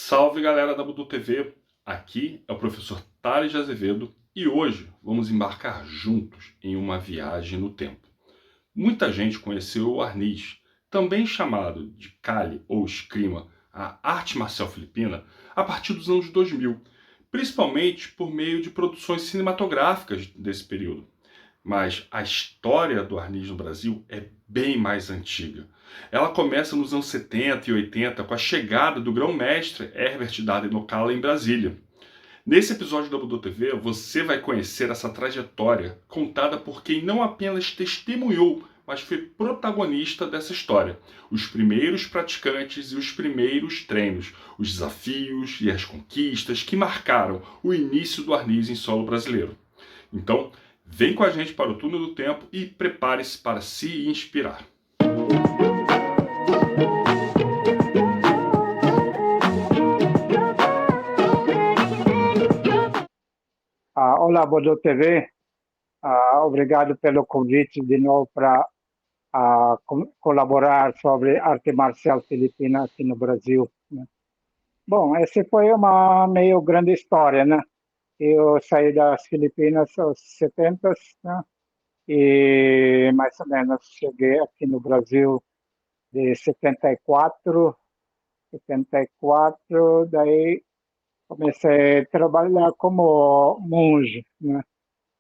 Salve galera da Budu TV, aqui é o professor Thales de Azevedo e hoje vamos embarcar juntos em uma viagem no tempo. Muita gente conheceu o arnis, também chamado de Kali ou eskrima, a arte marcial filipina, a partir dos anos 2000, principalmente por meio de produções cinematográficas desse período. Mas a história do arnis no Brasil é bem mais antiga. Ela começa nos anos 70 e 80 com a chegada do grão-mestre Herbert Darden Ocala em Brasília. Nesse episódio da Budô TV, você vai conhecer essa trajetória contada por quem não apenas testemunhou, mas foi protagonista dessa história. Os primeiros praticantes e os primeiros treinos, os desafios e as conquistas que marcaram o início do arnis em solo brasileiro. Então, vem com a gente para o túnel do tempo e prepare-se para se inspirar. Olá, Budô TV. Obrigado pelo convite de novo para colaborar sobre arte marcial filipina aqui no Brasil, né? Bom, essa foi uma meio grande história, né? Eu saí das Filipinas aos 70, né? E mais ou menos cheguei aqui no Brasil de 74, daí comecei a trabalhar como monge, né?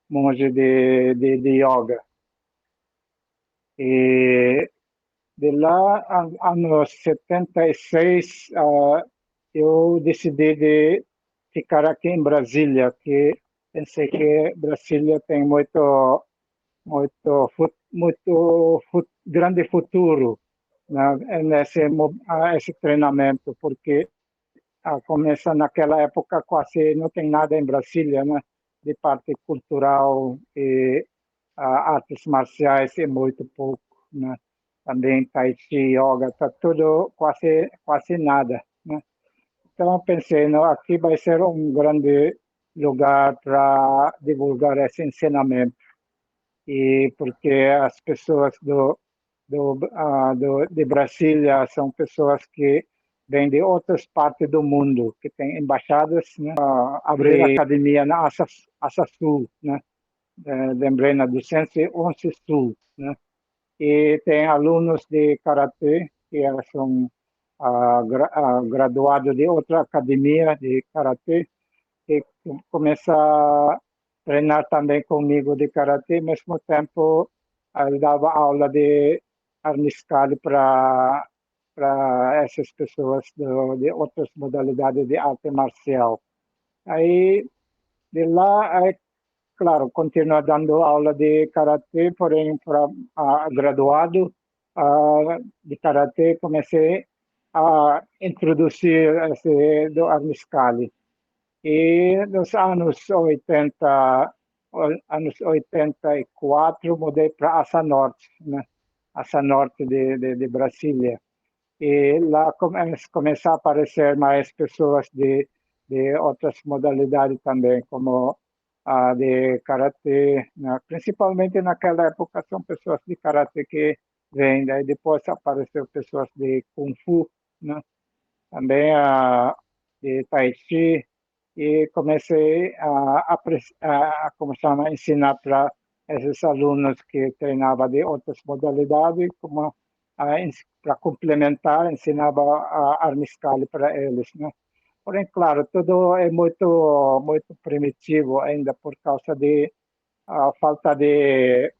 Monge de yoga. E de lá, anos 76, eu decidi de ficar aqui em Brasília, que pensei que Brasília tem grande futuro, né, esse treinamento, porque começa naquela época quase não tem nada em Brasília, né, de parte cultural e artes marciais é muito pouco, né? Também Tai Chi, Yoga, tá tudo quase nada, né? Então eu pensei, não, aqui vai ser um grande lugar para divulgar esse ensinamento. E porque as pessoas de Brasília são pessoas que vêm de outras partes do mundo, que têm embaixadas, né? Abrir academia na Asa Sul, né? Lembrei na 211 Sul, né? E tem alunos de karatê que são graduados de outra academia de karatê que começa a treinar também comigo de karatê, ao mesmo tempo ele dava aula de arniscado para essas pessoas de outras modalidades de arte marcial. Aí de lá claro, continuo dando aula de karatê, porém para graduado de karatê comecei a introduzir esse do Arniscali. E nos anos 84 mudei para Asa Norte, né? Asa Norte de Brasília. E lá começaram a aparecer mais pessoas de outras modalidades também, como a de karatê, né? Principalmente naquela época são pessoas de karatê que vêm, daí depois apareceu pessoas de kung fu, né? Também de tai chi, e comecei como chama, ensinar para esses alunos que treinavam de outras modalidades, como para complementar, ensinava a arniscale para eles, né? Porém, claro, tudo é muito primitivo ainda por causa de falta de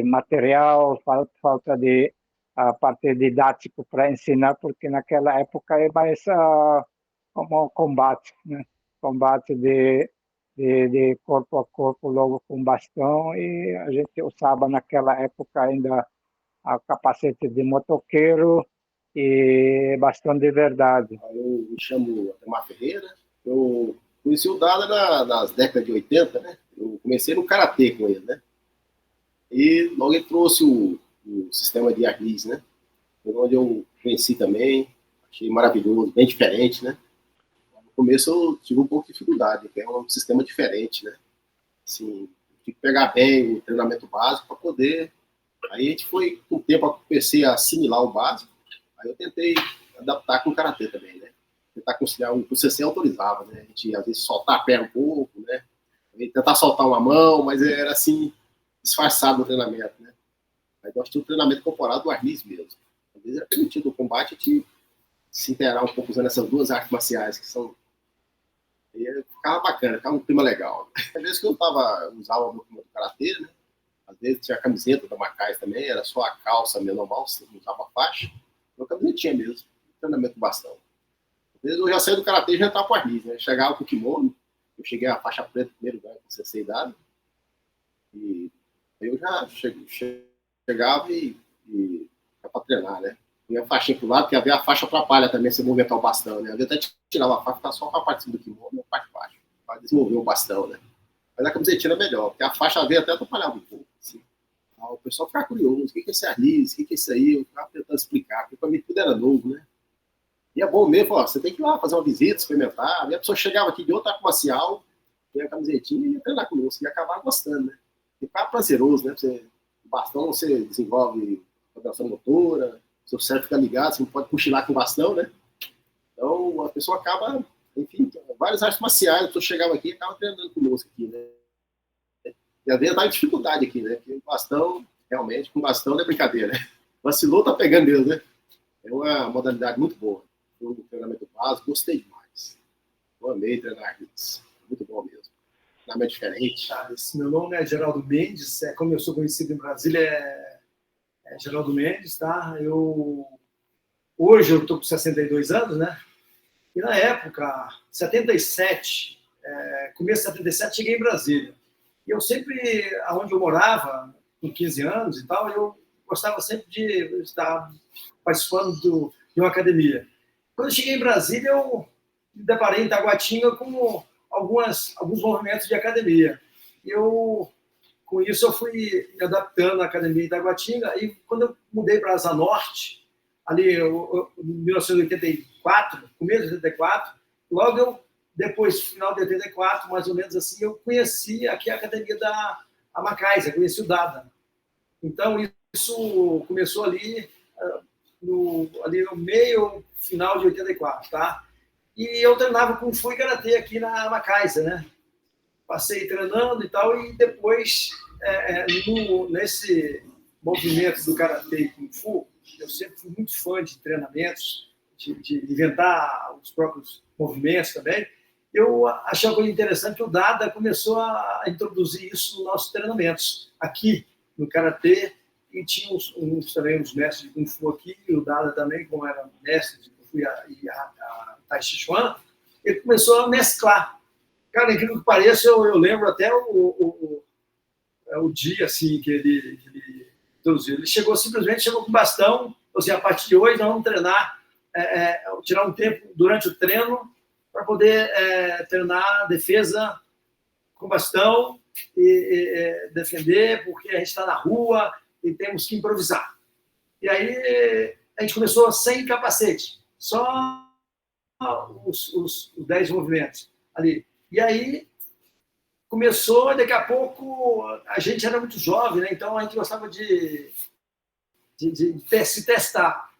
material, falta de parte didático para ensinar, porque naquela época é mais como combate, né? Combate de corpo a corpo, logo com bastão, e a gente usava naquela época ainda a capacete de motoqueiro e bastão de verdade. Eu me chamo Atemar Ferreira, eu conheci o Dada nas décadas de 80, né? Eu comecei no Karatê com ele, né? E logo ele trouxe o sistema de arnis, né? Foi onde eu conheci também, achei maravilhoso, bem diferente, né? No começo eu tive um pouco de dificuldade, porque é um sistema diferente, né? Assim, tem que pegar bem o treinamento básico para poder... Aí a gente foi, com o tempo, eu comecei a assimilar o básico, aí eu tentei adaptar com o karatê também, né? Tentar conciliar o que o CC autorizava, né? A gente, às vezes, soltar a perna um pouco, né? Tentar soltar uma mão, mas era, assim, disfarçado no treinamento, né? Mas nós tínhamos um treinamento corporal do Arnis mesmo. Às vezes era permitido o combate, a gente se inteirar um pouco usando essas duas artes marciais, que são... E ficava bacana, ficava um clima legal. Às vezes que eu usava o movimento do karatê, né? Às vezes tinha a camiseta da Macais também, era só a calça mesmo, normal, você não usava a faixa. Uma camisetinha mesmo, treinamento do bastão. Às vezes eu já saí do karatê e já entrava pro Arnis, né? Chegava com o kimono, eu cheguei a faixa preta primeiro, né, com CC dado, e eu já chegava e ia pra treinar, né? Punha a faixinha pro lado, porque havia a faixa atrapalha também você movimentar o bastão, né? Às vezes até tirava a faixa, ficava só com a parte do kimono e a parte de baixo, para desenvolver o bastão, né? Mas a camisetinha é melhor, porque a faixa veio até atrapalhava um pouco, assim. O pessoal ficava curioso, o que é esse Arnis, o que é isso aí? Eu ficava tentando explicar, porque para mim tudo era novo, né? E é bom mesmo, ó, você tem que ir lá fazer uma visita, experimentar. E a pessoa chegava aqui de outra arte marcial, tinha a camisetinha e ia treinar conosco, e acabar gostando, né? E ficava prazeroso, né? O bastão você desenvolve coordenação motora, seu cérebro fica ligado, você não pode cochilar com o bastão, né? Então a pessoa acaba, enfim, várias artes marciais, a pessoa chegava aqui e acaba treinando conosco aqui, né? E às vezes dá dificuldade aqui, né? Porque o bastão, realmente, com o bastão não é brincadeira, né? Vacilou, tá pegando mesmo, né? É uma modalidade muito boa. O treinamento básico, gostei demais. Eu amei treinar isso. Muito bom mesmo. Treinamento diferente. Meu nome é Geraldo Mendes, como eu sou conhecido em Brasília, é Geraldo Mendes, tá? Hoje eu estou com 62 anos, né? E na época, 77, começo de 77, cheguei em Brasília. E eu sempre, onde eu morava, com 15 anos e tal, eu gostava sempre de estar participando de uma academia. Quando eu cheguei em Brasília, eu me deparei em Taguatinga com alguns movimentos de academia. Com isso, eu fui me adaptando à academia em Taguatinga. E quando eu mudei para a Asa Norte, ali em 1984, começo de 84, logo depois, final de 84, mais ou menos assim, eu conheci aqui a academia da Macais, eu conheci o Dada. Então, isso começou ali no meio, final de 84, tá? E eu treinava Kung Fu e Karatê aqui na Macais, né? Passei treinando e tal, e depois, nesse movimento do Karatê e Kung Fu, eu sempre fui muito fã de treinamentos, de inventar os próprios movimentos também. Eu achei uma coisa interessante que o Dada começou a introduzir isso nos nossos treinamentos aqui no Karatê, e tinha também uns mestres de Kung Fu aqui, e o Dada também, como era mestre de Kung Fu e a Tai Chi Chuan, ele começou a mesclar. Cara, incrível que pareça, eu lembro até o dia assim, que ele introduziu. Ele chegou com bastão, ou seja, a partir de hoje nós vamos treinar, tirar um tempo durante o treino para poder treinar defesa com bastão e defender, porque a gente está na rua e temos que improvisar. E aí a gente começou sem capacete, só os 10 movimentos ali. E aí começou, daqui a pouco, a gente era muito jovem, né? Então a gente gostava de se testar.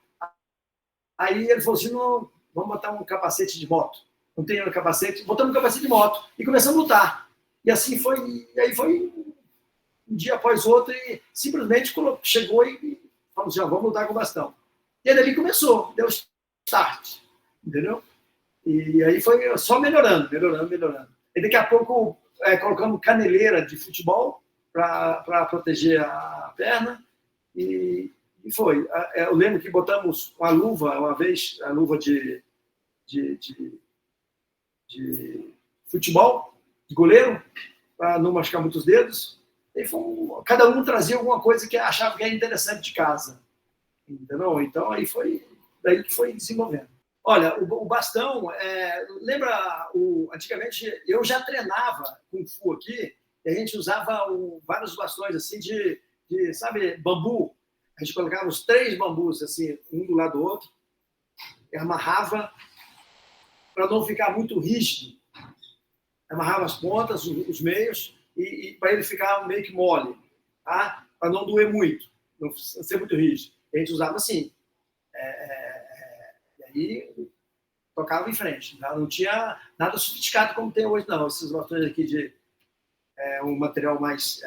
Aí ele falou assim, não, vamos botar um capacete de moto. Não tem um capacete, botamos um capacete de moto e começamos a lutar. E assim foi, e aí foi um dia após outro, e simplesmente chegou e falou assim, vamos lutar com o bastão. E aí dali começou, deu start, entendeu? E aí foi só melhorando. E daqui a pouco colocamos caneleira de futebol para proteger a perna, e foi. Eu lembro que botamos uma luva, uma vez, a luva de futebol, de goleiro, para não machucar muitos dedos. E cada um trazia alguma coisa que achava que era interessante de casa. Entendeu? Então, aí foi daí que foi desenvolvendo. Olha, o bastão, lembra, antigamente eu já treinava Kung Fu aqui, e a gente usava vários bastões assim de, sabe, bambu. A gente colocava os 3 bambus, assim, um do lado do outro, e amarrava para não ficar muito rígido. Amarrava as pontas, os meios, e para ele ficar meio que mole, tá? Para não doer muito, não ser muito rígido. A gente usava assim. Aí tocava em frente. Não tinha nada sofisticado como tem hoje, não. Esses bastões aqui de um material mais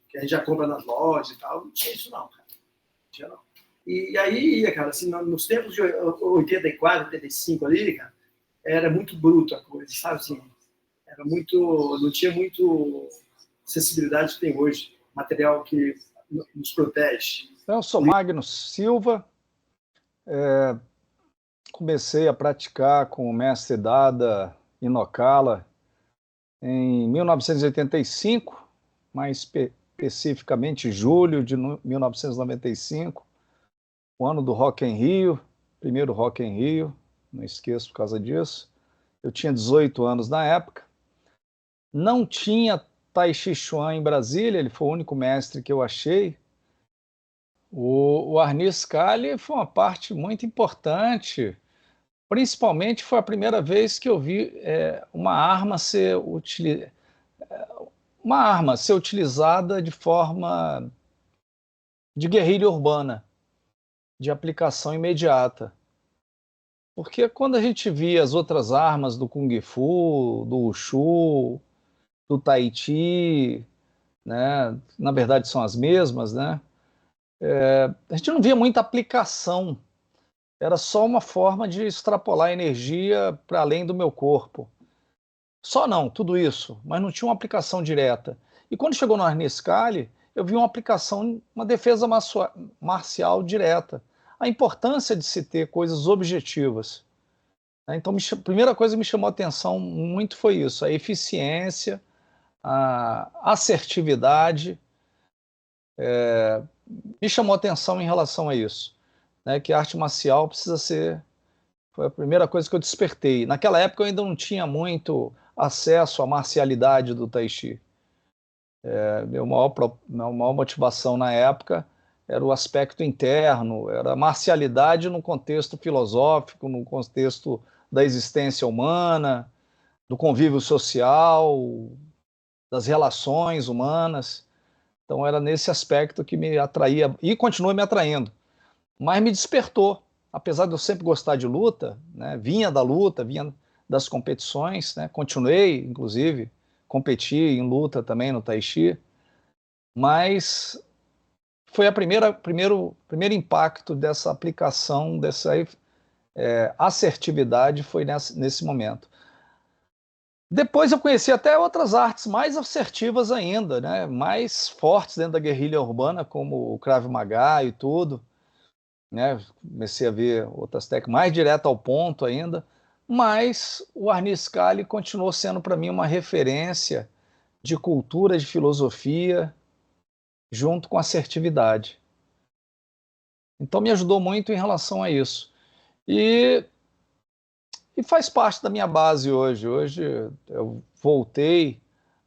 que a gente já compra nas lojas e tal, não tinha isso não, cara. Não tinha não. E aí ia, cara, assim, nos tempos de 84, 85 ali, cara, era muito bruto a coisa, sabe assim? Era muito, não tinha muito sensibilidade que tem hoje, material que nos protege. Eu sou Magno Silva, comecei a praticar com o mestre Dada Inokala em 1985, mais especificamente julho de 1995, o ano do Rock em Rio, primeiro Rock em Rio, não esqueço por causa disso. Eu tinha 18 anos na época, não tinha Tai Chi Chuan em Brasília, ele foi o único mestre que eu achei. O Arnis Scali foi uma parte muito importante, principalmente foi a primeira vez que eu vi uma arma ser utilizada de forma de guerrilha urbana, de aplicação imediata. Porque quando a gente via as outras armas do Kung Fu, do Wushu, do Tai Chi, né, na verdade são as mesmas, né? A gente não via muita aplicação, era só uma forma de extrapolar energia para além do meu corpo. Só não, tudo isso, mas não tinha uma aplicação direta. E quando chegou no Arnis Scali, eu vi uma aplicação, uma defesa marcial direta. A importância de se ter coisas objetivas. Então, a primeira coisa que me chamou a atenção muito foi isso, a eficiência, a assertividade, me chamou a atenção em relação a isso, né, que a arte marcial precisa ser, foi a primeira coisa que eu despertei. Naquela época eu ainda não tinha muito acesso à marcialidade do Tai Chi. Minha maior motivação na época era o aspecto interno, era a marcialidade no contexto filosófico, no contexto da existência humana, do convívio social, das relações humanas. Então era nesse aspecto que me atraía e continua me atraindo. Mas me despertou, apesar de eu sempre gostar de luta, né, vinha da luta, vinha das competições, né, continuei, inclusive, competi em luta também no Tai Chi, mas foi primeiro impacto dessa aplicação, dessa assertividade foi nesse momento. Depois eu conheci até outras artes mais assertivas ainda, né? Mais fortes dentro da guerrilha urbana, como o Krav Maga e tudo, né? Comecei a ver outras técnicas mais direto ao ponto ainda, mas o Arnis Scali continuou sendo para mim uma referência de cultura, de filosofia, junto com assertividade. Então me ajudou muito em relação a isso. E faz parte da minha base hoje. Hoje eu voltei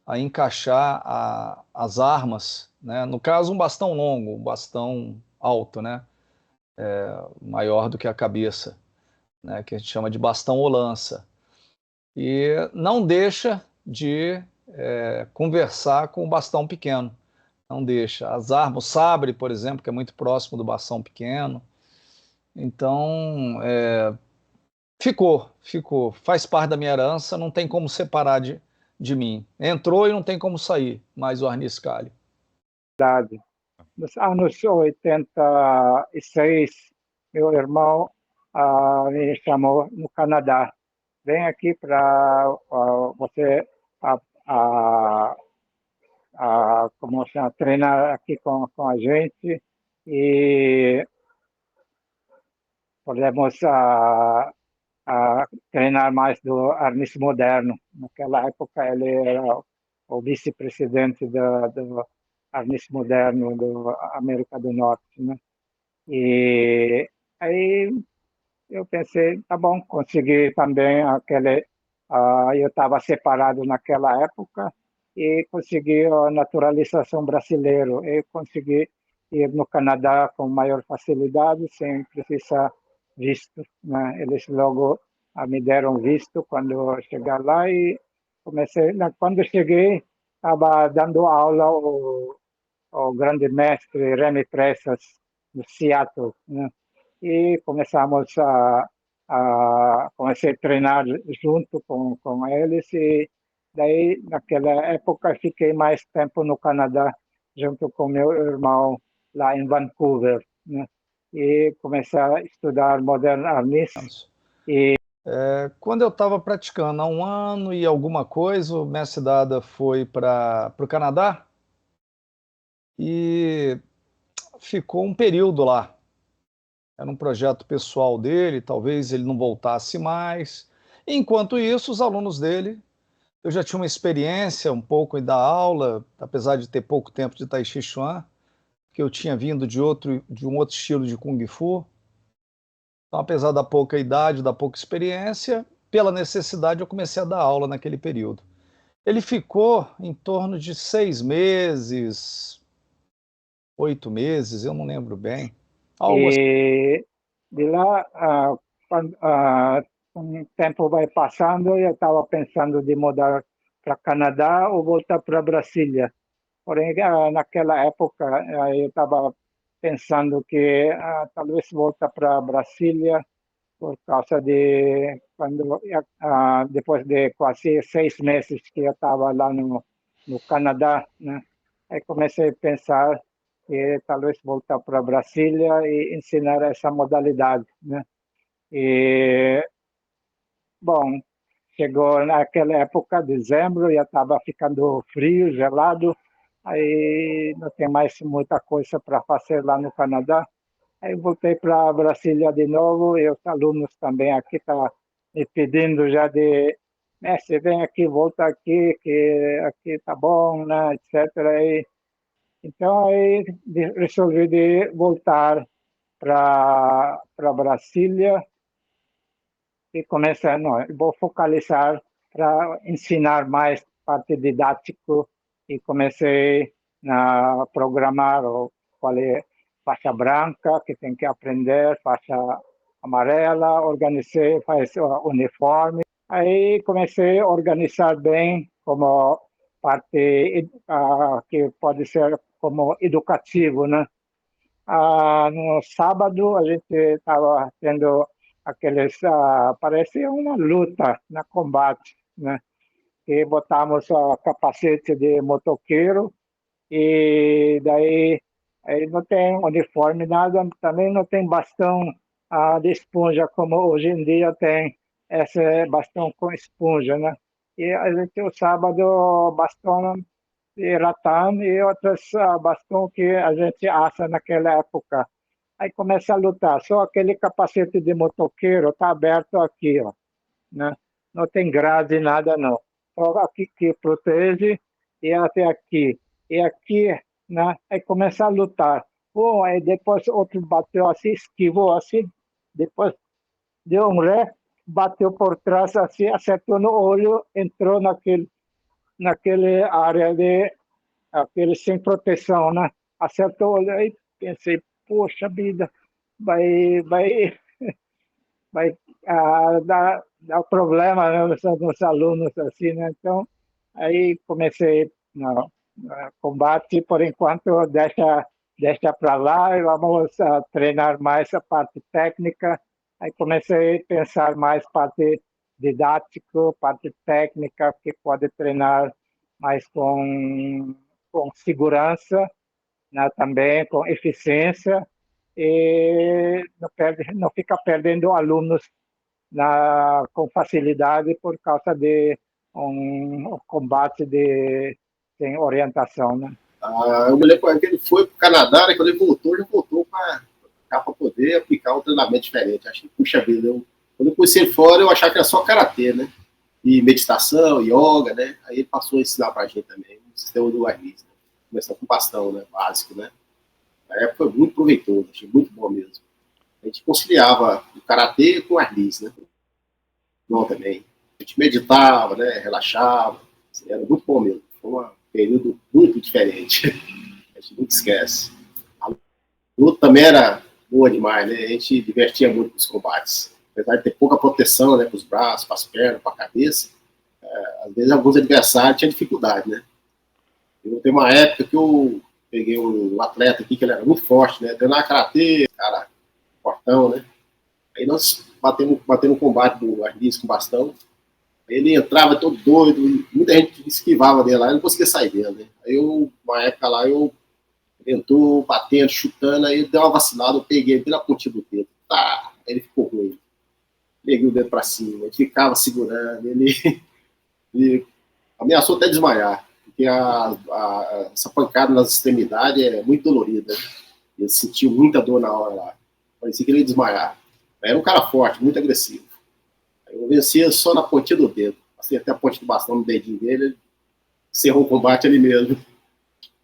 a encaixar as armas, né? No caso, um bastão longo, um bastão alto, né? Maior do que a cabeça, né? Que a gente chama de bastão ou lança. E não deixa de conversar com o bastão pequeno. Não deixa. As armas, o sabre, por exemplo, que é muito próximo do bastão pequeno. Então, ficou. Faz parte da minha herança, não tem como separar de mim. Entrou e não tem como sair, mais o Arnis Scali. Verdade. Nos anos 86, meu irmão me chamou no Canadá. Vem aqui para você como chama, treinar aqui com a gente e podemos treinar mais do Arnis moderno. Naquela época ele era o vice-presidente do Arnis moderno da América do Norte, né? E aí eu pensei, tá bom, consegui também eu estava separado naquela época e consegui a naturalização brasileira. Eu consegui ir no Canadá com maior facilidade, sem precisar visto, né? Eles logo me deram visto quando eu chegar lá e comecei. Quando cheguei, estava dando aula o grande mestre Remy Pressas, no Seattle, né? E começamos comecei a treinar junto com eles e daí, naquela época, fiquei mais tempo no Canadá, junto com meu irmão lá em Vancouver, né? E comecei a estudar Modern Arnis. Quando eu estava praticando há 1 ano e alguma coisa, o mestre Dada foi para o Canadá e ficou um período lá. Era um projeto pessoal dele, talvez ele não voltasse mais. Enquanto isso, os alunos dele, eu já tinha uma experiência um pouco em dar aula, apesar de ter pouco tempo de Tai Chi Chuan, que eu tinha vindo de um outro estilo de Kung Fu. Então, apesar da pouca idade, da pouca experiência, pela necessidade eu comecei a dar aula naquele período. Ele ficou em torno de 6 meses, 8 meses, eu não lembro bem. Algo assim. E de lá, um tempo vai passando, eu estava pensando de mudar para Canadá ou voltar para Brasília. Porém, naquela época, eu estava pensando que talvez voltar para Brasília por causa de quando depois de quase 6 meses que eu estava lá no Canadá, né? Aí comecei a pensar que talvez voltar para Brasília e ensinar essa modalidade, né? E bom, chegou naquela época, dezembro, já estava ficando frio, gelado, aí não tem mais muita coisa para fazer lá no Canadá. Aí voltei para Brasília de novo e os alunos também aqui estão me pedindo já de, mestre, vem aqui, volta aqui, que aqui tá bom, né, etc. Então aí resolvi de voltar para Brasília e começar, não, vou focalizar para ensinar mais parte didático e comecei a programar qual é faixa branca que tem que aprender, faixa amarela, organizei, faz uniforme. Aí comecei a organizar bem como parte que pode ser como educativo, né? No sábado a gente estava tendo parecia uma luta na combate, né? E botamos capacete de motoqueiro e daí aí não tem uniforme, nada, também não tem bastão de esponja como hoje em dia tem esse bastão com esponja, né? E a gente usava do bastão de ratão e outros bastão que a gente assa naquela época. Aí começa a lutar. Só aquele capacete de motoqueiro está aberto aqui, ó, né? Não tem grade, nada não. Só aqui que protege e até aqui. E aqui, né? Aí começa a lutar. Bom, aí depois outro bateu assim, esquivou assim, depois deu um ré, bateu por trás assim, acertou no olho, entrou naquele área de aquele sem proteção, né? Acertou o olho aí, pensei, poxa vida, vai vai dar problema, né, nos alunos assim, né? Então, aí comecei no combate, por enquanto deixa para lá e vamos treinar mais a parte técnica. Aí comecei a pensar mais parte didática, parte técnica, que pode treinar mais com segurança, né, também com eficiência e não fica perdendo alunos com facilidade por causa de um combate sem orientação, né? Eu me lembro que ele foi para o Canadá, né, quando ele voltou, já voltou para poder aplicar um treinamento diferente. Acho que, puxa vida, quando eu conheci ele fora, eu achava que era só karatê, né? E meditação, yoga, né? Aí ele passou a ensinar para a gente também o sistema do Arnis, né? Começando com bastão, né? Básico, né? Na época foi muito proveitoso, achei muito bom mesmo. A gente conciliava o karatê com o Arnis, né? Bom também. A gente meditava, né? Relaxava. Assim, era muito bom mesmo. Foi um período muito diferente. A gente nunca esquece. A luta também era boa demais, né? A gente divertia muito com os combates. Apesar de ter pouca proteção, né? Para os braços, para as pernas, para a cabeça. Às vezes alguns adversários tinham dificuldade, né? Tem uma época que eu peguei um atleta aqui que ele era muito forte, né? Treinar karatê, cara, fortão, né? Aí nós batendo um combate do arnês com bastão. Ele entrava todo doido, muita gente esquivava dele lá, ele não conseguia sair dele, né? Aí eu, uma época lá, eu entrou batendo, chutando, aí deu uma vacilada, eu peguei ele na pontinha do dedo. Tá, aí ele ficou ruim. Peguei o dedo pra cima, ele ficava segurando, ele ameaçou até desmaiar, porque essa pancada nas extremidades é muito dolorida. Né? Ele sentiu muita dor na hora lá. Parecia que ele ia desmaiar. Era um cara forte, muito agressivo. Eu vencia só na pontinha do dedo. Acertei a ponte do bastão no dedinho dele, ele encerrou o combate ali mesmo.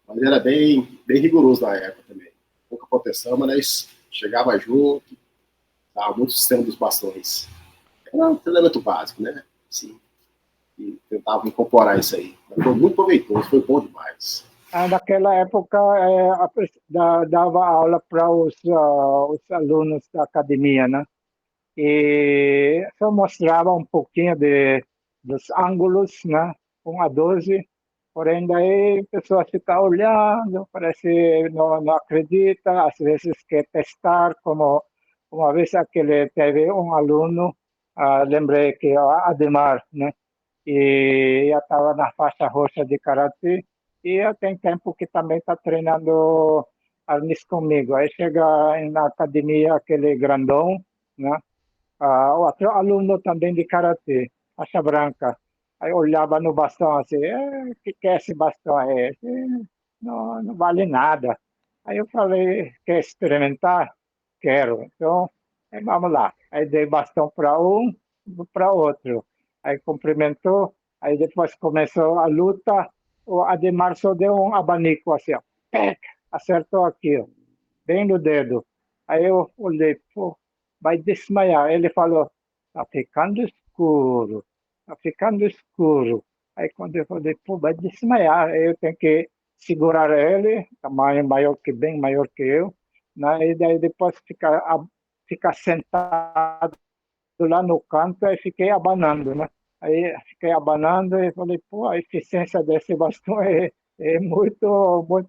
Mas era bem rigoroso na época também. Pouca proteção, mas chegava junto, dava muito sistema dos bastões. Era um treinamento básico, né? Sim. E tentava incorporar isso aí. Mas foi muito proveitoso, foi bom demais. Naquela época, dava aula para os alunos da academia, né? E só mostrava um pouquinho dos ângulos, né? 1 a 12, porém daí a pessoa fica olhando, parece não acredita, às vezes quer testar, como uma vez teve um aluno, lembrei que é o Ademar, né? E já estava na faixa roxa de karatê e já tem tempo que também está treinando arnis comigo. Aí chega na academia aquele grandão, né? Outro aluno também de karatê, faixa branca. Aí olhava no bastão assim, que é esse bastão aí? Não vale nada. Aí eu falei, quer experimentar? Quero. Então, vamos lá. Aí dei bastão para um, para outro. Aí cumprimentou, aí depois começou a luta. O Ademar só deu um abanico assim, ó, pec, acertou aqui, ó, bem no dedo. Aí eu olhei, pô, vai desmaiar. Ele falou, tá ficando escuro, tá ficando escuro. Aí quando eu falei, pô, vai desmaiar, aí eu tenho que segurar ele, tamanho maior que bem maior que eu, né? E daí depois ficar sentado lá no canto e fiquei abanando, né? Aí fiquei abanando e falei, pô, a eficiência desse bastão é muito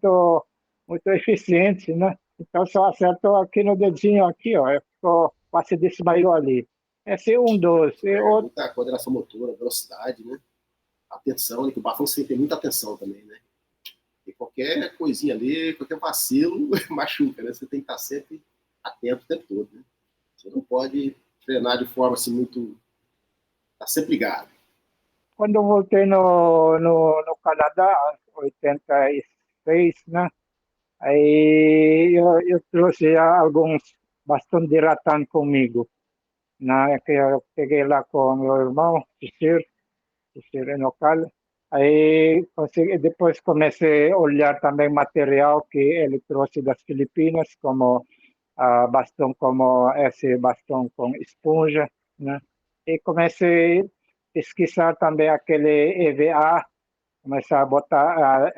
eficiente, né? Então só acertou aqui no dedinho aqui, ó, ficou, quase desmaiou ali. Esse é um dos. E outro, Muita coordenação motora, velocidade, né? Atenção, né? Que o bastão você tem muita atenção também, né? E qualquer coisinha ali, qualquer vacilo, machuca, né? Você tem que estar sempre atento o tempo todo, né? Você não pode treinar de forma assim muito... Tá sempre ligado. quando eu voltei no Canadá, em 86, né? Aí eu trouxe alguns bastões de ratão comigo, né? Que eu peguei lá com meu irmão, Cicir Enocal. Aí depois comecei a olhar também material que ele trouxe das Filipinas, como bastão como esse bastão com esponja, né? E comecei a pesquisar também aquele EVA, comecei a botar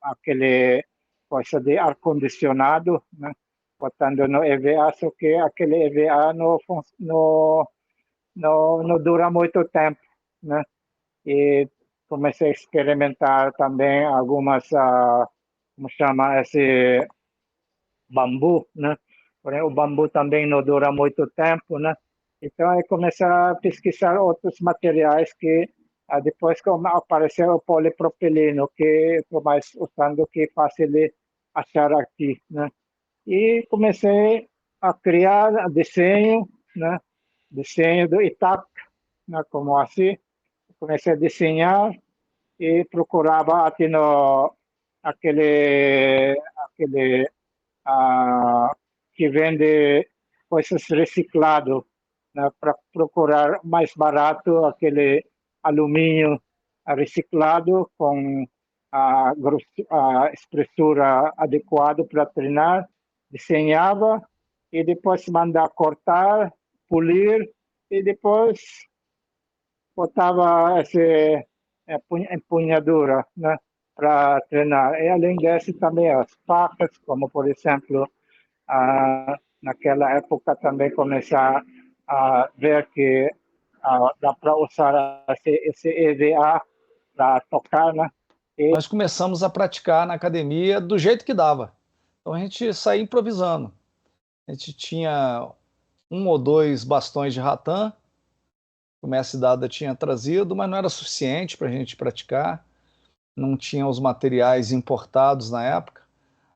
aquele coisa de ar-condicionado, né? Botando no EVA, só que aquele EVA não dura muito tempo, né? E comecei a experimentar também algumas, como chama esse bambu, né? Porém, o bambu também não dura muito tempo, né? Então, aí comecei a pesquisar outros materiais que depois apareceu o polipropileno, que estou mais usando, que é fácil de achar aqui, né? E comecei a criar desenho, né? Desenho do Itac, né? Como assim. Comecei a desenhar e procurava aqui no aquele que vende coisas reciclado, né, para procurar mais barato aquele alumínio reciclado com a espessura adequada para treinar, desenhava e depois mandar cortar, polir e depois botava essa empunhadura, né, para treinar. E além disso, também as facas, como por exemplo, naquela época também começar a ver que dá para usar esse EVA para tocar, né? Nós começamos a praticar na academia do jeito que dava. Então a gente saía improvisando. A gente tinha 1 ou 2 bastões de ratã, que o mestre Dada tinha trazido, mas não era suficiente para a gente praticar, não tinha os materiais importados na época.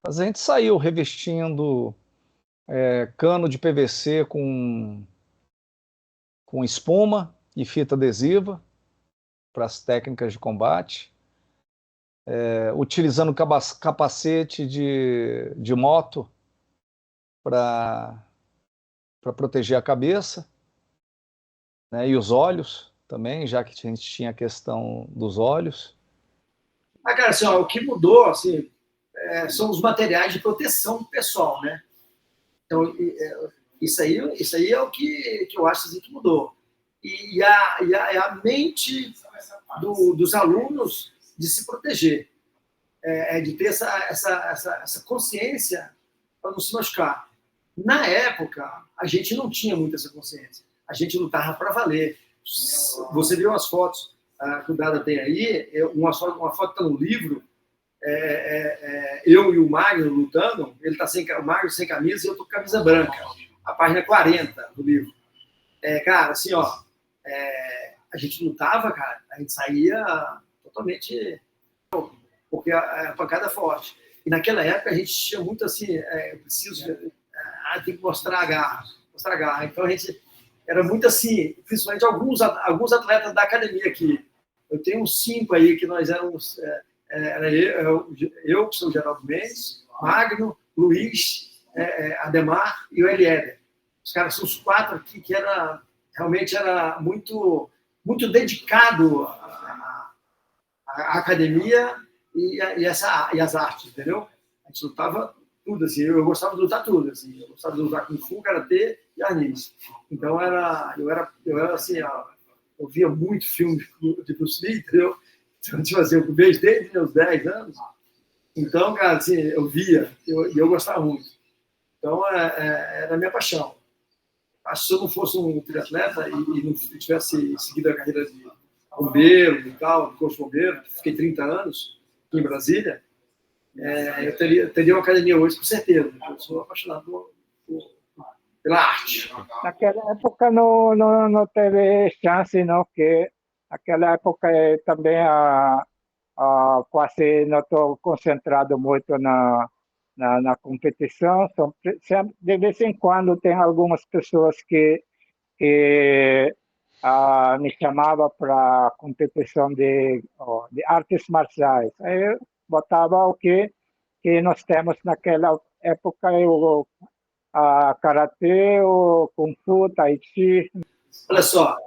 Mas a gente saiu revestindo cano de PVC com espuma e fita adesiva para as técnicas de combate, utilizando capacete de moto para proteger a cabeça, né, e os olhos também, já que a gente tinha a questão dos olhos. Cara, assim, ó, o que mudou assim, são os materiais de proteção pessoal, né? Então, isso aí é o que eu acho assim, que mudou. E a mente dos alunos de se proteger, de ter essa consciência para não se machucar. Na época, a gente não tinha muito essa consciência. A gente lutava para valer. Você viu as fotos que o Dada tem aí, uma foto está no livro, eu e o Magno lutando, ele está o Magno sem camisa e eu estou com camisa branca. A página 40 do livro. Cara, assim, ó, a gente lutava, cara, a gente saía totalmente, porque a pancada é forte. E naquela época a gente tinha muito assim, tem que mostrar a garra. Então a gente era muito assim, principalmente alguns atletas da academia aqui. Eu tenho uns 5 aí que nós éramos, era eu, que sou o Geraldo Mendes, Magno, Luiz, Ademar e o Eliéder. Os caras são os 4 aqui que realmente era muito, muito dedicado à academia e as artes, entendeu? A gente lutava tudo, assim, eu gostava de lutar tudo, assim, eu gostava de lutar Kung Fu, Karatê e arnis. Então, eu era assim, eu via muito filme de Bruce Lee, entendeu? Então, tipo assim, eu vejo desde meus 10 anos. Então, cara, assim, eu via, e eu gostava muito. Então, era a minha paixão. Acho que se eu não fosse um triatleta e não tivesse seguido a carreira de bombeiro e tal, de corpo de bombeiro, fiquei 30 anos aqui em Brasília, eu teria uma academia hoje, com certeza. Eu sou apaixonado pela arte. Naquela época não teve chance, não, porque naquela época também quase não estou concentrado muito na competição. De vez em quando tem algumas pessoas que me chamavam para competição de artes marciais. Aí eu botava o que nós temos naquela época, o karatê, o kung fu, tai chi. Olha só,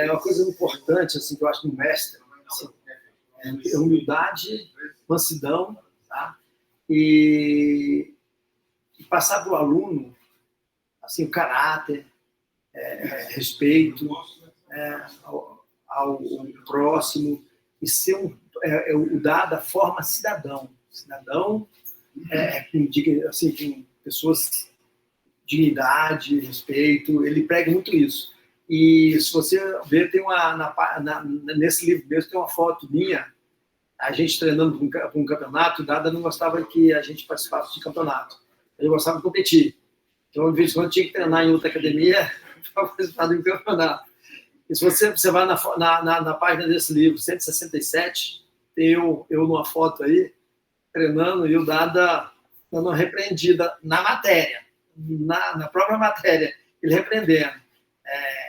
uma coisa importante assim, que eu acho no mestre, assim, é humildade, mansidão, tá? E passar para o aluno assim, o caráter, respeito ao próximo, e ser o Dada forma cidadão com pessoas, dignidade, respeito, ele prega muito isso. E se você ver, tem nesse livro mesmo tem uma foto minha, a gente treinando para um campeonato. O Dada não gostava que a gente participasse de campeonato, ele gostava de competir. Então, de vez em quando, tinha que treinar em outra academia para participar de um campeonato. E se você vai na página desse livro, 167, tem eu numa foto aí, treinando, e o Dada dando uma repreendida na matéria, na própria matéria, ele repreendendo.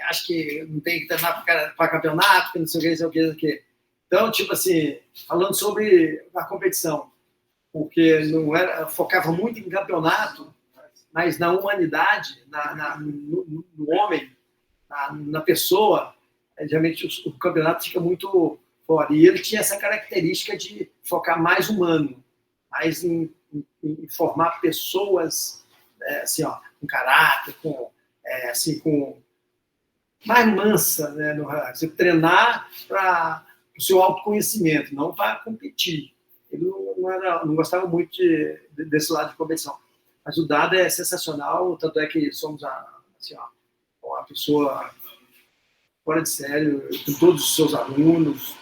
Acho que não tem que treinar para campeonato, não sei o que. Então, tipo assim, falando sobre a competição, porque focava muito em campeonato, mas na humanidade, no homem, na pessoa, geralmente o campeonato fica muito fora. E ele tinha essa característica de focar mais humano, mais em formar pessoas assim, ó, com caráter, com mais mansa, né? Você treinar para o seu autoconhecimento, não para competir. Ele não gostava muito desse lado de competição. Mas o Dada é sensacional, tanto é que somos assim, uma pessoa fora de sério, com todos os seus alunos.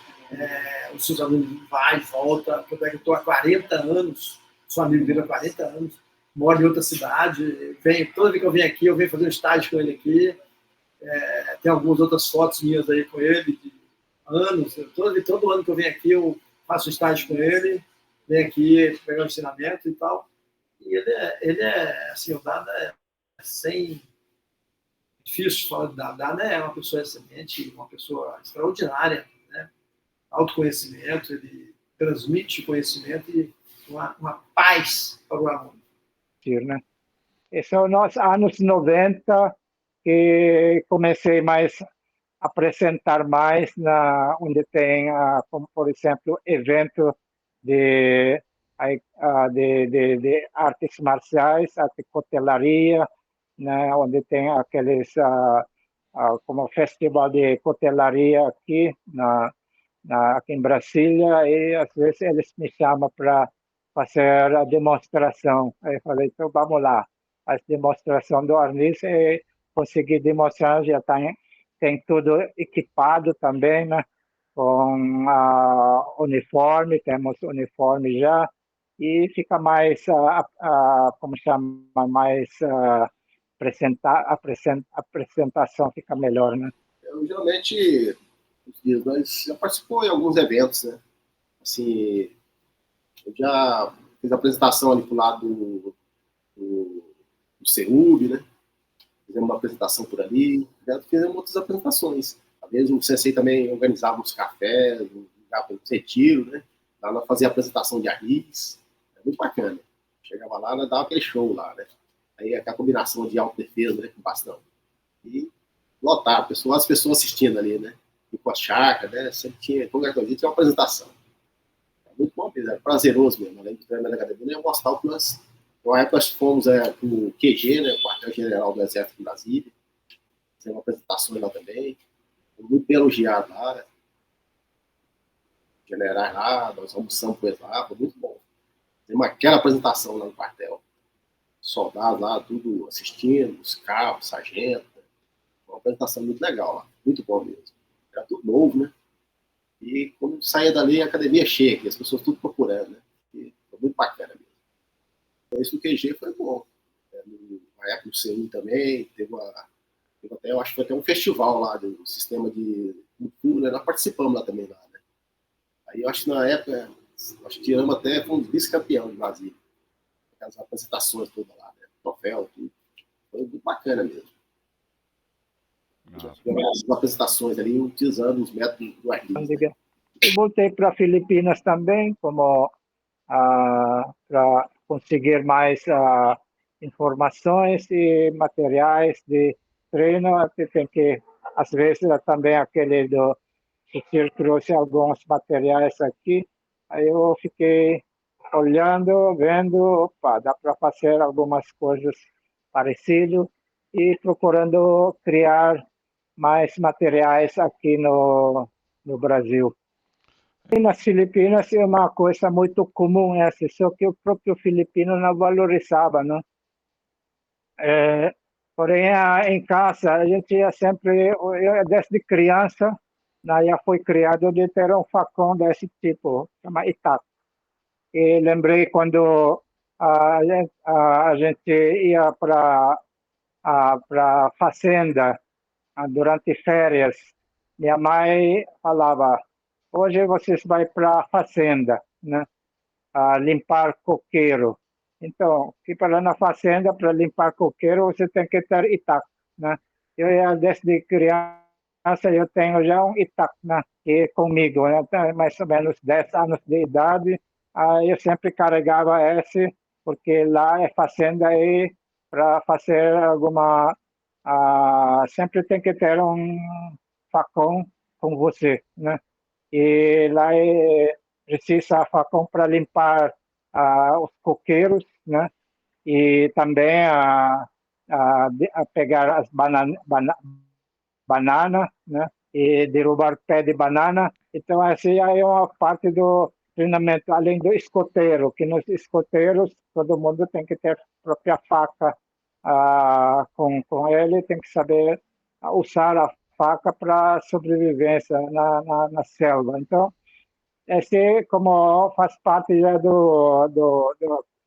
Os seus alunos vai e volta. Tanto é que eu estou há 40 anos, sou amigo dele há 40 anos. mora em outra cidade, toda vez que eu venho aqui, eu venho fazer um estágio com ele aqui. Tem algumas outras fotos minhas aí com ele, de anos. Todo ano que eu venho aqui, eu faço estágio com ele, venho aqui pegar o ensinamento e tal. E ele é assim, o Dada é sem... Difícil falar de Dada. Dada é uma pessoa excelente, uma pessoa extraordinária, né? Autoconhecimento, ele transmite conhecimento e uma paz para o aluno. Né? E são nos anos 90 que comecei mais a apresentar mais onde tem, como por exemplo, evento de artes marciais, arte cotelaria, né, onde tem aqueles como festival de cotelaria aqui aqui em Brasília, e às vezes eles me chamam para fazer a demonstração. Aí eu falei, então vamos lá. A demonstração do arniz, e consegui demonstrar, já tem tudo equipado também, né? Com uniforme, temos uniforme já, e fica mais, como chama, mais apresentação fica melhor, né? Eu geralmente, nós já participou em alguns eventos, né? Assim, eu já fiz apresentação ali pro lado do CEUB, né? Fizemos uma apresentação por ali, já fizemos outras apresentações. Às vezes o Sensei também organizava uns cafés, uns retiros, né? Lá nós fazia apresentação de arniz, é muito bacana. Chegava lá, nós dava aquele show lá, né? Aí aquela combinação de autodefesa, né, com bastão. E lotar, as pessoas assistindo ali, né? E com a chácara, né? Sempre tinha, qualquer coisa, tinha uma apresentação. É muito bom, era prazeroso mesmo. Além de treinar na academia, eu gostava que na época nós fomos com o QG, né? O Quartel-General do Exército de Brasília. Fizemos uma apresentação lá também. Foi muito bem elogiado lá, né? Generais lá, nós almoçamos com eles lá, foi muito bom. Fizemos aquela apresentação lá no quartel. Soldados lá, tudo assistindo, os cabos, sargento. Uma apresentação muito legal lá, muito bom mesmo. Era tudo novo, né? E quando saía dali, a academia cheia, as pessoas tudo procurando, né? E foi muito bacana mesmo. Então, isso do QG foi bom. Na época do CEU também, teve até, eu acho que foi até um festival lá do sistema de cultura, né? Nós participamos lá também, né? Aí eu acho que na época, acho que tiramos até, fomos vice-campeão de Brasília. Aquelas apresentações todas lá, né? Troféu, tudo. Foi muito bacana mesmo. As apresentações ali, utilizando os métodos do arniz. Né? Eu voltei para Filipinas também, como para conseguir mais informações e materiais de treino. Tem que, às vezes, também aquele do Ciro trouxe alguns materiais aqui. Aí eu fiquei olhando, vendo, opa, dá para fazer algumas coisas parecidas e procurando criar mais materiais aqui no Brasil. E nas Filipinas é uma coisa muito comum essa, só que o próprio filipino não valorizava, não? Porém, em casa, a gente ia sempre, eu desde criança, já foi criado de ter um facão desse tipo, chama itaco. E lembrei quando a gente ia para a fazenda durante férias, minha mãe falava, hoje vocês vão para a fazenda, né? Limpar coqueiro. Então, que para na fazenda, para limpar coqueiro, você tem que ter itaco, né? Eu, desde criança, eu tenho já um itaco, né? E comigo, né? Então, mais ou menos 10 anos de idade, eu sempre carregava esse, porque lá é fazenda e para fazer alguma... sempre tem que ter um facão com você, né? E lá precisa facão para limpar os coqueiros, né? E também a pegar as banana, né? E derrubar pé de banana. Então, essa é uma parte do treinamento, além do escoteiro, que nos escoteiros todo mundo tem que ter própria faca com ele, tem que saber usar a faca para sobrevivência na selva. Então, esse como faz parte já do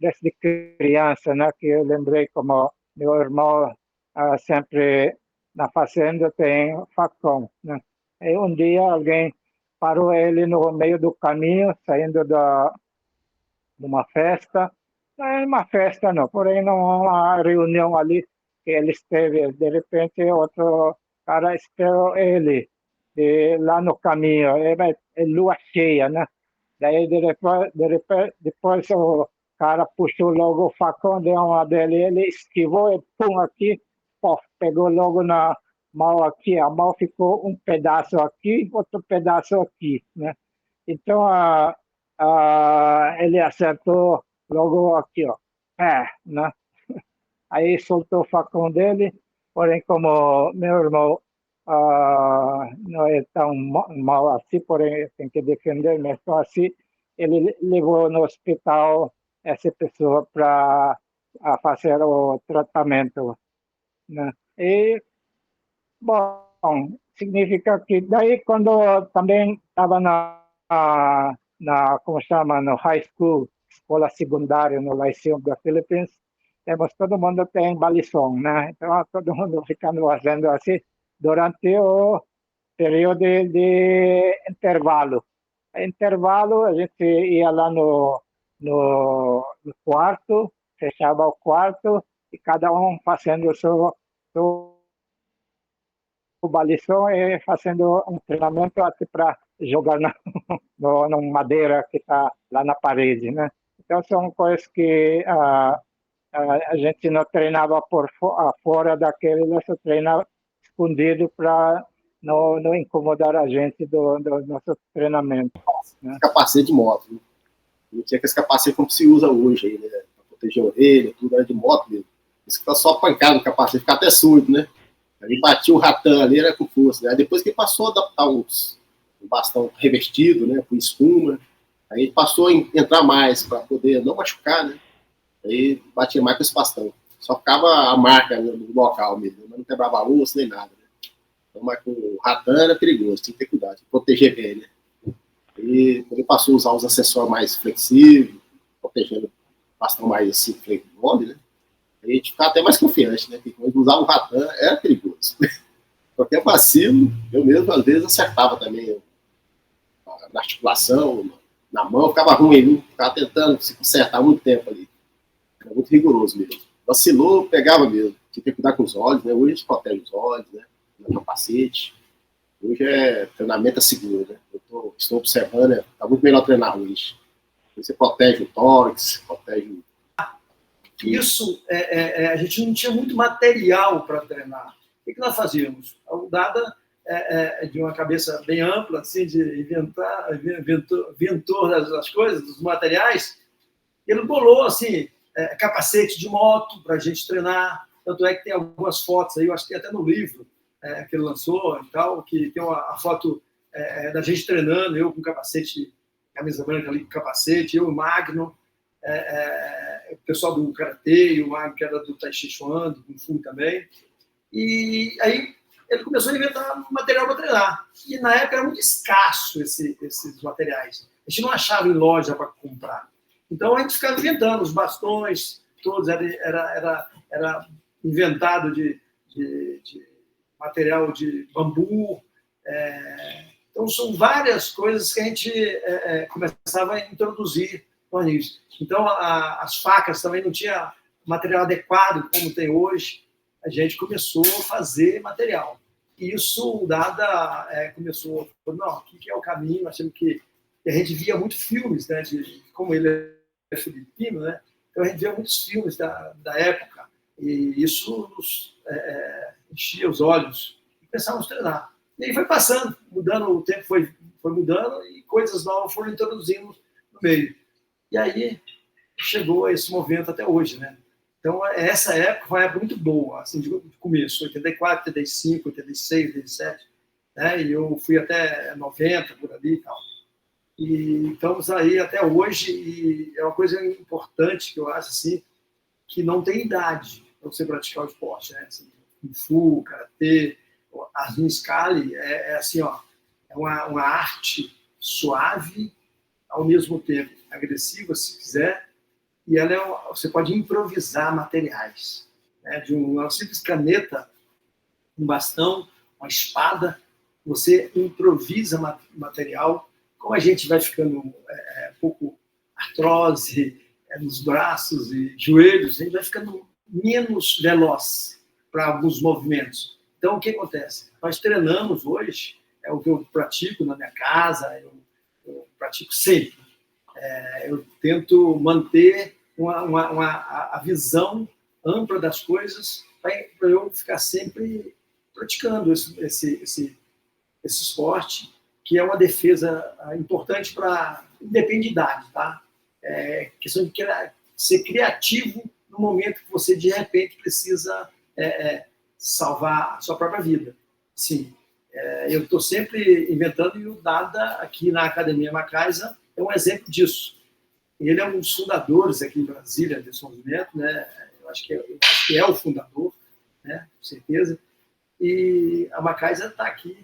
desde criança, né? Que eu lembrei como meu irmão sempre na fazenda tem facão, né? E um dia alguém parou ele no meio do caminho, saindo de uma festa. Não é uma festa, não, porém numa reunião ali que ele esteve. De repente, outro cara esperou ele lá no caminho. É lua cheia, né? Daí, depois o cara puxou logo o facão, deu uma dele, ele esquivou e pum, aqui, pô, pegou logo na mão aqui, a mão ficou um pedaço aqui, outro pedaço aqui, né? Então, ele acertou logo aqui, ó, né? Aí soltou o facão dele, porém, como meu irmão não é tão mal assim, porém tem que defender mesmo assim, ele levou no hospital essa pessoa para fazer o tratamento, né? E, bom, significa que daí quando eu também estava como chama, no high school, escola secundária no Lyceum da Philippines, todo mundo tem balição, né? Então, todo mundo ficando fazendo assim durante o período de intervalo. Intervalo, a gente ia lá no quarto, fechava o quarto e cada um fazendo seu balição e fazendo um treinamento até para jogar na madeira que está lá na parede, né? Então, são coisas que a gente não treinava por fora daquele, só treinava escondido para não incomodar a gente do nosso treinamento. Né? Capacete de moto. Né? Não tinha aquele capacete como se usa hoje, aí, né? Para proteger a orelha, tudo era de moto mesmo. Isso que tá só pancado no capacete, fica até surdo, né? Aí batia o ratão ali, era com força. Né? Aí depois que passou a adaptar um bastão revestido, né? Com espuma, aí passou a entrar mais para poder não machucar, né? Aí batia mais com esse bastão. Só ficava a marca no local mesmo, mas não quebrava a osso nem nada. Né? Então, mas com o ratão era perigoso, tinha que ter cuidado, tinha que proteger bem, né? E quando ele passou a usar os acessórios mais flexíveis, protegendo o bastão mais assim, mole, né? Aí a gente ficava até mais confiante, né? Porque quando usava o ratão era perigoso. Qualquer vacilo, eu mesmo às vezes acertava também na articulação, na mão, ficava ruim, viu? Ficava tentando se consertar muito tempo ali. Era muito rigoroso mesmo. Vacilou, pegava mesmo. Tinha que cuidar com os olhos, né? Hoje a gente protege os olhos, né? No capacete. Hoje é treinamento seguro, né? Estou observando, né? Tá muito melhor treinar hoje. Você protege o tórax, protege o... Isso, a gente não tinha muito material para treinar. O que nós fazíamos? O Dada de uma cabeça bem ampla, assim, de inventor das coisas, dos materiais, ele bolou, assim, capacete de moto para a gente treinar. Tanto é que tem algumas fotos aí, eu acho que tem até no livro que ele lançou e tal, que tem a foto da gente treinando, eu com capacete, camisa branca ali com capacete, eu e o Magno, o pessoal do Karatê, e o Magno que era do Tai Chi Chuan, do Kung Fu também. E aí ele começou a inventar material para treinar. E na época era muito escasso esses materiais. A gente não achava em loja para comprar. Então a gente ficava inventando os bastões, todos era inventado de material de bambu. Então são várias coisas que a gente começava a introduzir no início. Então as facas também não tinha material adequado como tem hoje. A gente começou a fazer material. E isso, o Dada começou, não, o que é o caminho? Achando que a gente via muitos filmes, né, como ele é filipino, né? Então a gente via muitos filmes da época, e isso nos enchia os olhos, e começávamos a treinar. E aí foi passando, mudando, o tempo foi mudando, e coisas novas foram introduzindo no meio. E aí chegou esse momento até hoje, né? Então, essa época foi uma época muito boa, assim, de começo, 84, 85, 86, 87, né? E eu fui até 90, por ali e tal. E estamos aí até hoje, e é uma coisa importante que eu acho, assim, que não tem idade para você praticar o esporte, né? Assim, Kung Fu, Karatê, Armin Scali, assim, ó, é uma arte suave, ao mesmo tempo agressiva, se quiser, e ela você pode improvisar materiais, né? De uma simples caneta, um bastão, uma espada, você improvisa material. Como a gente vai ficando um pouco artrose nos braços e joelhos, a gente vai ficando menos veloz para alguns movimentos. Então, o que acontece? Nós treinamos hoje, é o que eu pratico na minha casa, eu pratico sempre. Eu tento manter a visão ampla das coisas para eu ficar sempre praticando esse esporte, que é uma defesa importante para... Independe de idade, tá? Questão de ser criativo no momento que você, de repente, precisa salvar a sua própria vida. Sim, eu estou sempre inventando, e o Dada, aqui na Academia Macaiza, é um exemplo disso. Ele é um dos fundadores aqui em Brasília desse movimento, né? Eu acho que é o fundador, né? Com certeza. E a Macaiza está aqui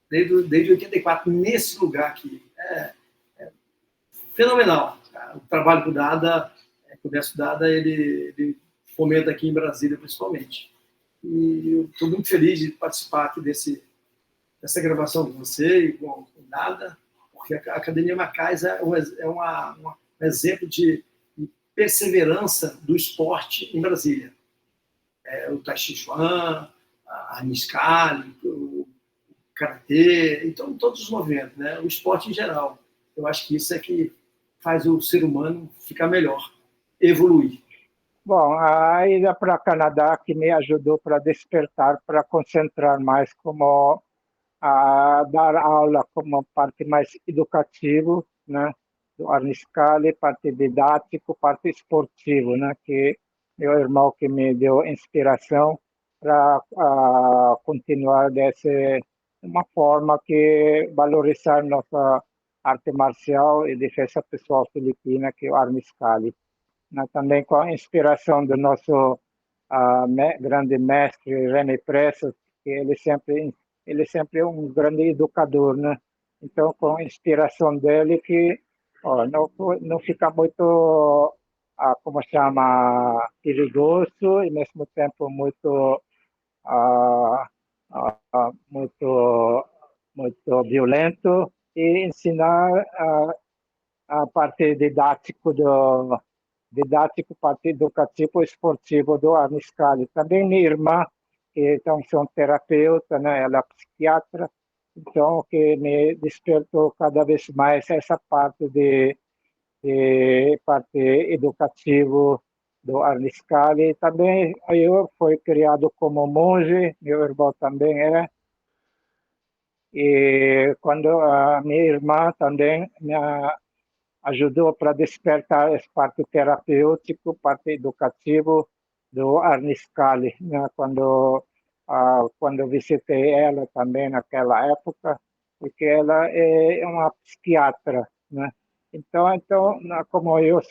desde 84, nesse lugar aqui. Fenomenal. O trabalho do Dada, o Décio Dada, ele fomenta aqui em Brasília, principalmente. E eu estou muito feliz de participar aqui dessa gravação com você e com o Dada, porque a Academia Macaiza é um exemplo de perseverança do esporte em Brasília. O Tai Chi Chuan, a Niscali, o Karatê, então todos os movimentos, né? O esporte em geral. Eu acho que isso é que faz o ser humano ficar melhor, evoluir. Bom, a ida para o Canadá que me ajudou para despertar, para concentrar mais, como a dar aula como parte mais educativa, né, do Arniscali, parte didático, parte esportivo, né, que meu irmão que me deu inspiração para continuar dessa uma forma que valorizar nossa arte marcial e defesa pessoal filipina, que é o Arniscali. Né, também com a inspiração do nosso grande mestre René Presas, que ele sempre é um grande educador, né? Então, com a inspiração dele, que não fica muito, como chama, perigoso, e ao mesmo tempo muito violento, e ensinar a parte didático, parte educativo e esportivo do Arniscali. Também minha irmã, que então sou terapeuta, né? Ela é psiquiatra, então que me despertou cada vez mais essa parte de parte educativo do Arniscali. Também eu fui criado como monge, meu irmão também é. E quando a minha irmã também me ajudou para despertar essa parte terapêutica, parte educativa do Arniscali, né? Quando visitei ela também naquela época, porque ela é uma psiquiatra, né? Então, como eu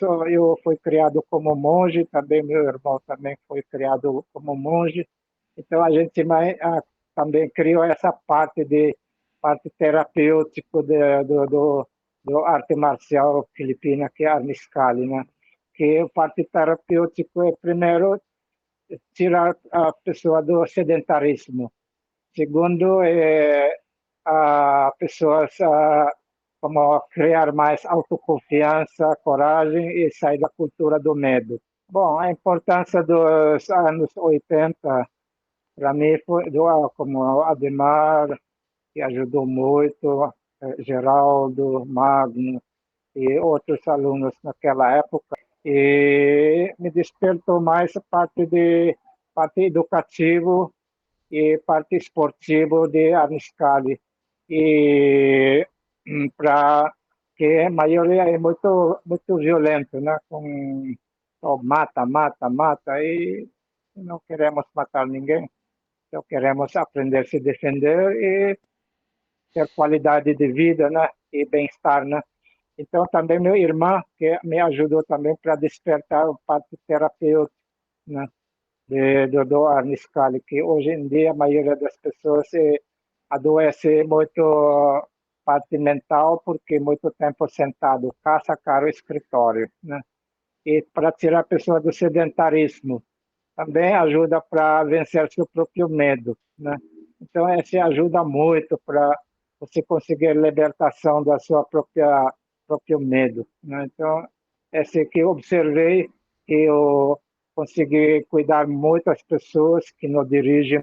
fui criado como monge, também meu irmão também foi criado como monge, então a gente também criou essa parte terapêutica do arte marcial filipina, que é a Arniscali, né? Que a parte terapêutica é, primeiro, tirar a pessoa do sedentarismo. Segundo, a pessoa como criar mais autoconfiança, coragem e sair da cultura do medo. Bom, a importância dos anos 80, para mim, foi como Ademar, que ajudou muito, Geraldo, Magno e outros alunos naquela época. E me despertou mais a parte educativa e parte esportiva de Arniscali. E para que a maioria é muito violento, né? Mata, mata, mata, e não queremos matar ninguém. Então queremos aprender a se defender e ter qualidade de vida, né? E bem-estar, né? Então também minha irmã que me ajudou também para despertar a parte terapêutica, né? Do Arniscali, que hoje em dia a maioria das pessoas adoece muito parte mental porque muito tempo sentado, casa, caro, escritório, né? e para tirar a pessoa do sedentarismo. Também ajuda para vencer seu próprio medo, né? Então, esse ajuda muito para você conseguir libertação da sua próprio medo, né? Então, esse que eu observei, que eu consegui cuidar muito das pessoas que não dirigem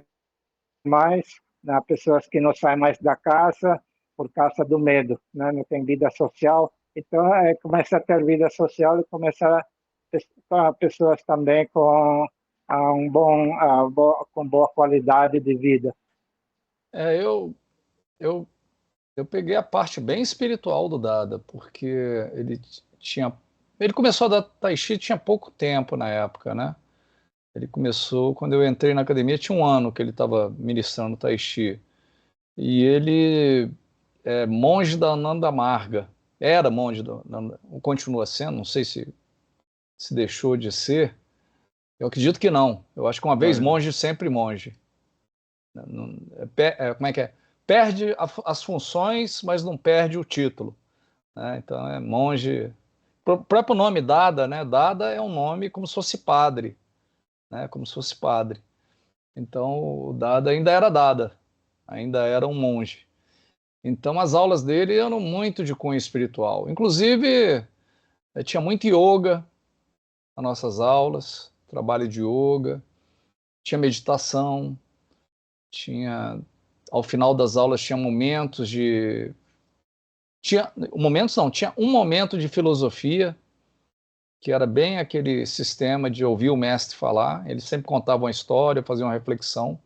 mais, né? Pessoas que não saem mais da casa por causa do medo, né? Não tem vida social. Então, começa a ter vida social e começa a pessoas também com com boa qualidade de vida. Eu, eu, eu peguei a parte bem espiritual do Dada, porque ele começou a dar Tai Chi tinha pouco tempo na época, né? Ele começou, quando eu entrei na academia, tinha 1 ano que ele estava ministrando Tai Chi. E ele é monge da Nanda Marga. Era monge da Nanda, continua sendo, não sei se deixou de ser. Eu acredito que não. Eu acho que uma vez monge, sempre monge. Como é que é? Perde as funções, mas não perde o título, né? Então é monge. O próprio nome Dada, né? Dada é um nome como se fosse padre, né? Como se fosse padre. Então o Dada ainda era Dada, ainda era um monge. Então as aulas dele eram muito de cunho espiritual. Inclusive, tinha muito yoga nas nossas aulas, trabalho de yoga, tinha meditação, tinha, ao final das aulas tinha momentos de... tinha um momento de filosofia, que era bem aquele sistema de ouvir o mestre falar. Ele sempre contava uma história, fazia uma reflexão.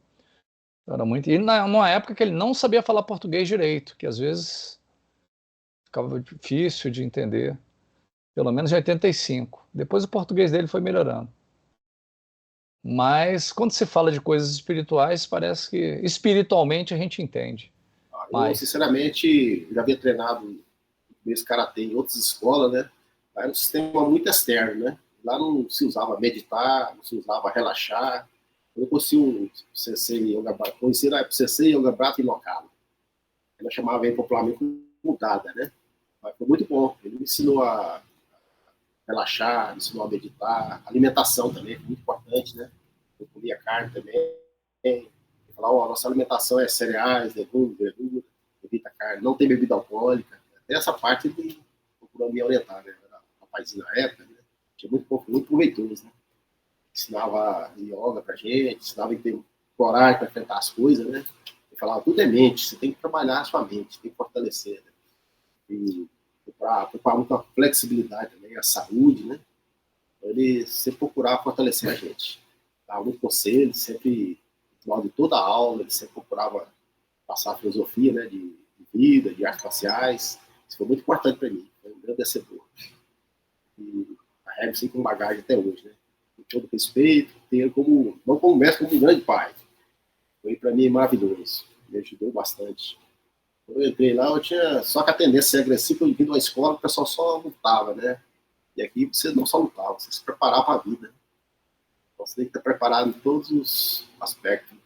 Era muito... E numa época que ele não sabia falar português direito, que às vezes ficava difícil de entender. Pelo menos em 85. Depois o português dele foi melhorando. Mas quando se fala de coisas espirituais, parece que espiritualmente a gente entende. Eu, sinceramente, já havia treinado esse karatê em outras escolas, né? Lá era um sistema muito externo, né? Lá não se usava meditar, não se usava relaxar. Eu conheci o Sensei Yoga Brata, conheci o Sensei Yoga Brata Inokala. Ela chamava ele popularmente como Dada, né? Mas foi muito bom. Ele me ensinou a relaxar, me ensinou a meditar. Alimentação também foi muito importante, né? Eu comia carne também. Ele falava, nossa alimentação é cereais, legumes, verdura, evita carne, não tem bebida alcoólica. Até essa parte ele procurou me orientar, né? Era um rapazinho na época, né? Tinha muito proveitoso, né? Ensinava yoga pra gente, ensinava a ter coragem para enfrentar as coisas, né? Ele falava, tudo é mente, você tem que trabalhar a sua mente, tem que fortalecer, né? E para muita flexibilidade também, a saúde, né? Ele sempre procurava fortalecer a gente. Dava muito conselho, sempre, no final de toda a aula, ele sempre procurava passar a filosofia, né, de vida, de artes marciais. Isso foi muito importante para mim, foi um engrandecedor. E carrego sempre com bagagem até hoje, né? Com todo respeito, ter ele não como mestre, como um grande pai. Foi para mim maravilhoso, me ajudou bastante. Quando eu entrei lá, eu tinha só que a tendência a ser agressiva, eu vim de uma escola, o pessoal só lutava, né? E aqui você não só lutava, você se preparava para a vida. Então você tem que estar preparado em todos os aspectos.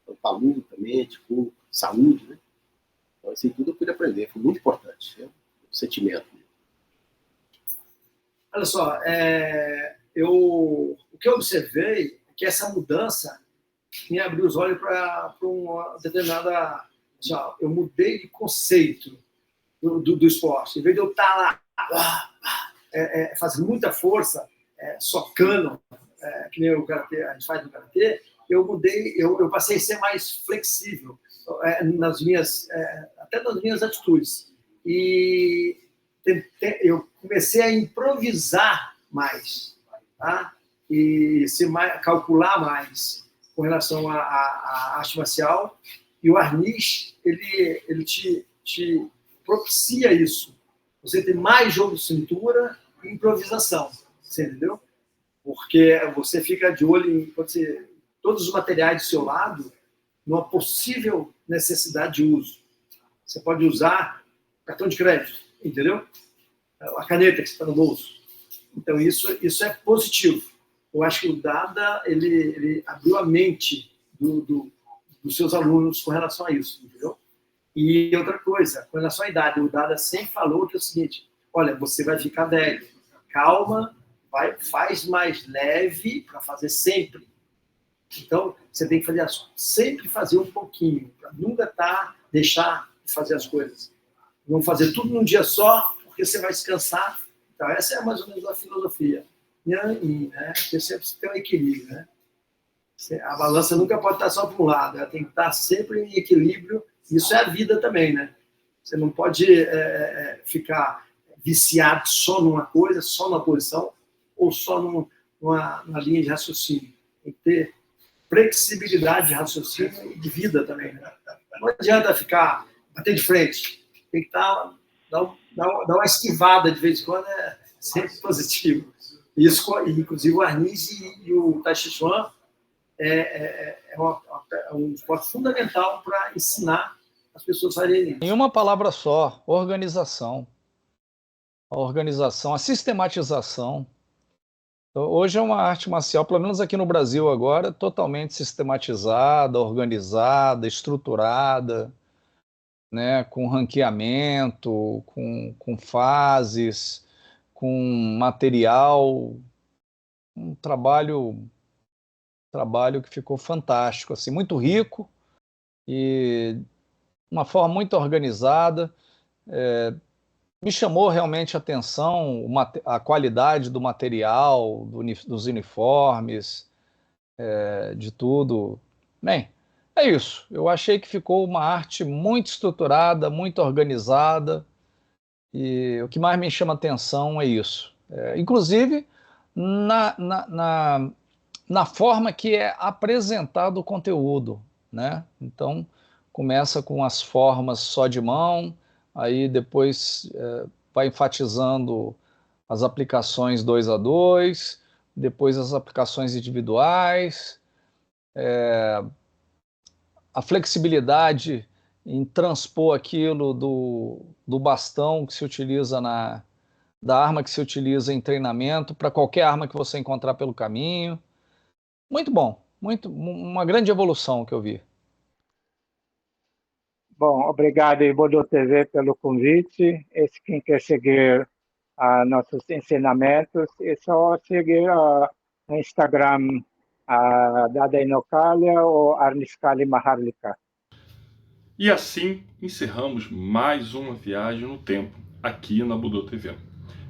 Tanto a luta, mente, corpo, saúde, né? Então isso tudo eu pude aprender, foi muito importante, né? O sentimento. Olha só, o que eu observei é que essa mudança me abriu os olhos para uma determinada... Eu mudei de conceito do esporte. Em vez de eu estar lá fazendo muita força, socando, que nem o karatê, a gente faz no karatê, eu passei a ser mais flexível até nas minhas atitudes. E eu comecei a improvisar mais, tá? E calcular mais com relação à arte marcial. E o Arnis, ele te propicia isso. Você tem mais jogo de cintura e improvisação. Você entendeu? Porque você fica de olho em todos os materiais do seu lado numa possível necessidade de uso. Você pode usar cartão de crédito, entendeu? A caneta que está no bolso. Então, isso é positivo. Eu acho que o Dada, ele abriu a mente dos seus alunos com relação a isso, entendeu? E outra coisa, com relação à idade, o Dada sempre falou que é o seguinte, olha, você vai ficar velho, calma, faz mais leve para fazer sempre. Então, você tem que sempre fazer um pouquinho, para nunca deixar de fazer as coisas. Não fazer tudo num dia só, porque você vai se cansar. Então, essa é mais ou menos a filosofia. E, né? Porque sempre tem um equilíbrio, né? A balança nunca pode estar só para um lado, ela tem que estar sempre em equilíbrio. Isso é a vida também, né? Você não pode ficar viciado só numa coisa, só numa posição, ou só numa linha de raciocínio. Tem que ter flexibilidade de raciocínio e de vida também, né? Não adianta ficar, bater de frente. Tem que dar uma esquivada de vez em quando, é sempre positivo. Isso, inclusive, o arnis e o Tai Chi Chuan é um esporte fundamental para ensinar as pessoas a fazerem isso. Em uma palavra só, organização. A organização, a sistematização. Hoje é uma arte marcial, pelo menos aqui no Brasil agora, totalmente sistematizada, organizada, estruturada, né, com ranqueamento, com fases, com material, um trabalho que ficou fantástico, assim, muito rico e uma forma muito organizada. Me chamou realmente a atenção a qualidade do material, dos uniformes, de tudo. Bem, é isso. Eu achei que ficou uma arte muito estruturada, muito organizada, e o que mais me chama a atenção é isso. Inclusive, na forma que é apresentado o conteúdo, né? Então, começa com as formas só de mão, aí depois vai enfatizando as aplicações 2 a 2, depois as aplicações individuais, a flexibilidade em transpor aquilo do bastão que se utiliza da arma que se utiliza em treinamento para qualquer arma que você encontrar pelo caminho. Muito bom, uma grande evolução que eu vi. Bom, obrigado, Ibodo TV, pelo convite. Quem quer seguir nossos ensinamentos, é só seguir no Instagram Dada Inokalia ou Arniskali Maharlika. E assim encerramos mais uma viagem no tempo aqui na Budô TV.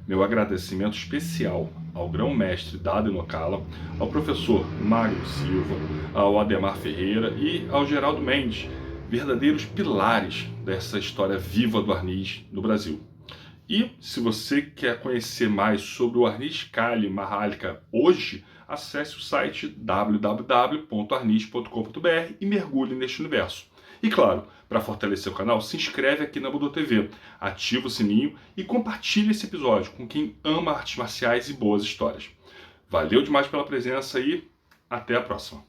Meu agradecimento especial ao grão-mestre Dada Inokala, ao professor Magno Silva, ao Ademar Ferreira e ao Geraldo Mendes, verdadeiros pilares dessa história viva do arnis no Brasil. E se você quer conhecer mais sobre o Arniskali Maharlika hoje, acesse o site www.arnis.com.br e mergulhe neste universo. E claro, para fortalecer o canal, se inscreve aqui na Budô TV, ativa o sininho e compartilhe esse episódio com quem ama artes marciais e boas histórias. Valeu demais pela presença e até a próxima.